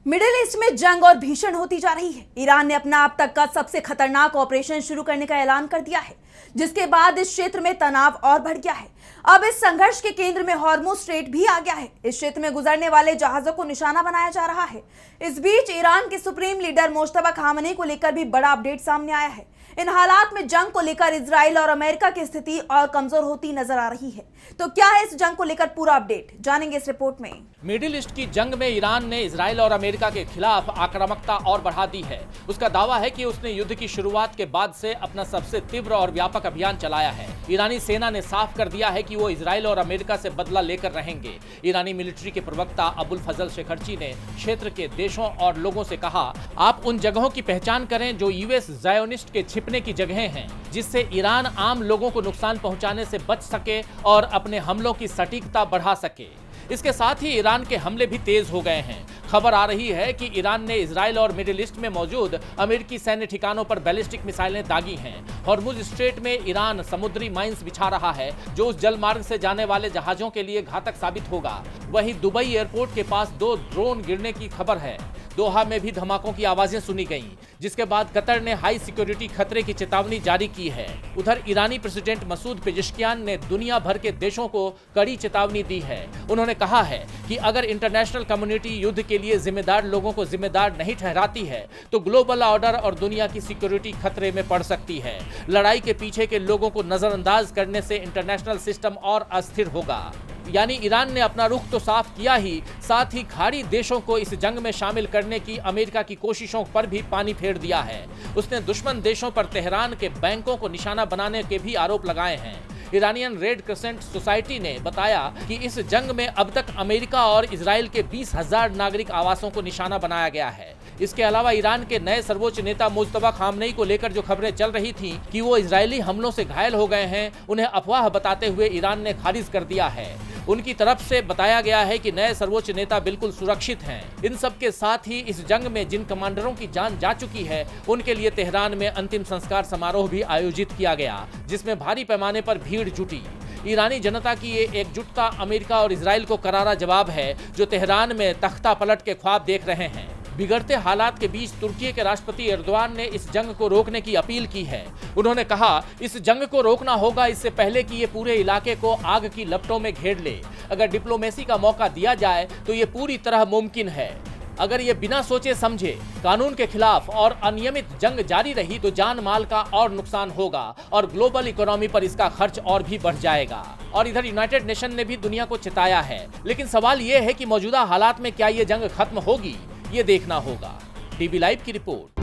Middle east में जंग और भीषण होती जा रही है। ईरान ने अपना अब तक का सबसे खतरनाक ऑपरेशन शुरू करने का ऐलान कर दिया है, जिसके बाद इस क्षेत्र में तनाव और बढ़ गया है। अब इस संघर्ष के केंद्र में हॉर्मुज स्ट्रेट भी आ गया है। इस क्षेत्र में गुजरने वाले जहाजों को निशाना बनाया जा रहा है। इस बीच ईरान के सुप्रीम लीडर मुश्तबा खामनेई को लेकर भी बड़ा अपडेट सामने आया है। इन हालात में जंग को लेकर इजराइल और अमेरिका की स्थिति और कमजोर होती नजर आ रही है। तो क्या है इस जंग को लेकर पूरा अपडेट, जानेंगे इस रिपोर्ट में। मिडिल ईस्ट की जंग में ईरान ने इजराइल और अमेरिका के खिलाफ आक्रामकता और बढ़ा दी है। उसका दावा है कि उसने युद्ध की शुरुआत के बाद से अपना सबसे तीव्र और व्यापक अभियान चलाया है। ईरानी सेना ने साफ कर दिया है कि वो इजराइल और अमेरिका से बदला लेकर रहेंगे। ईरानी मिलिट्री के प्रवक्ता अबुल फजल शेखरची ने क्षेत्र के देशों और लोगों से कहा, आप उन जगहों की पहचान करें जो यूएस ज़ायोनिस्ट के छिपने की जगहें हैं, जिससे ईरान आम लोगों को नुकसान पहुंचाने से बच सके और अपने हमलों की सटीकता बढ़ा सके। इसके साथ ही ईरान के हमले भी तेज हो गए हैं। खबर आ रही है कि ईरान ने इजराइल और मिडिल ईस्ट में मौजूद अमेरिकी सैन्य ठिकानों पर बैलिस्टिक मिसाइलें दागी हैं। हॉर्मुज स्ट्रेट में ईरान समुद्री माइंस बिछा रहा है, जो उस जलमार्ग से जाने वाले जहाजों के लिए घातक साबित होगा। वहीं दुबई एयरपोर्ट के पास 2 ड्रोन गिरने की खबर है। दोहा में भी धमाकों की आवाजें सुनी गईं, जिसके बाद कतर ने हाई सिक्योरिटी खतरे की चेतावनी जारी की है। उधर ईरानी प्रेसिडेंट मसूद पेजेश्कियान ने दुनिया भर के देशों को कड़ी चेतावनी दी है। उन्होंने कहा है कि अगर इंटरनेशनल कम्युनिटी युद्ध के लिए जिम्मेदार लोगों को जिम्मेदार नहीं ठहराती है, तो ग्लोबल ऑर्डर और दुनिया की सिक्योरिटी खतरे में पड़ सकती है। लड़ाई के पीछे के लोगों को नजरअंदाज करने से इंटरनेशनल सिस्टम और अस्थिर होगा। यानी ईरान ने अपना रुख तो साफ किया ही, साथ ही खाड़ी देशों को इस जंग में शामिल करने की अमेरिका की कोशिशों पर भी पानी फेर दिया है। उसने दुश्मन देशों पर तेहरान के बैंकों को निशाना बनाने के भी आरोप लगाए हैं। ईरानियन रेड क्रिसेंट सोसाइटी ने बताया कि इस जंग में अब तक अमेरिका और इजराइल के 20,000 नागरिक आवासों को निशाना बनाया गया है। इसके अलावा ईरान के नए सर्वोच्च नेता मुश्तबा खामनेई को लेकर जो खबरें चल रही थीं कि वो इजरायली हमलों से घायल हो गए हैं, उन्हें अफवाह बताते हुए ईरान ने खारिज कर दिया है। उनकी तरफ से बताया गया है कि नए सर्वोच्च नेता बिल्कुल सुरक्षित हैं। इन सब के साथ ही इस जंग में जिन कमांडरों की जान जा चुकी है, उनके लिए तेहरान में अंतिम संस्कार समारोह भी आयोजित किया गया, जिसमें भारी पैमाने पर भीड़ जुटी। ईरानी जनता की ये एकजुटता अमेरिका और इजराइल को करारा जवाब है, जो तेहरान में तख्ता पलट के ख्वाब देख रहे हैं। बिगड़ते हालात के बीच तुर्की के राष्ट्रपति एर्दोआन ने इस जंग को रोकने की अपील की है। उन्होंने कहा, इस जंग को रोकना होगा इससे पहले कि ये पूरे इलाके को आग की लपटों में घेर ले। अगर डिप्लोमेसी का मौका दिया जाए तो ये पूरी तरह मुमकिन है। अगर ये बिना सोचे समझे कानून के खिलाफ और अनियमित जंग जारी रही तो जान माल का और नुकसान होगा और ग्लोबल इकोनॉमी पर इसका खर्च और भी बढ़ जाएगा। और इधर यूनाइटेड नेशन ने भी दुनिया को चेताया है। लेकिन सवाल ये है कि मौजूदा हालात में क्या ये जंग खत्म होगी, ये देखना होगा। टीवी लाइव की रिपोर्ट।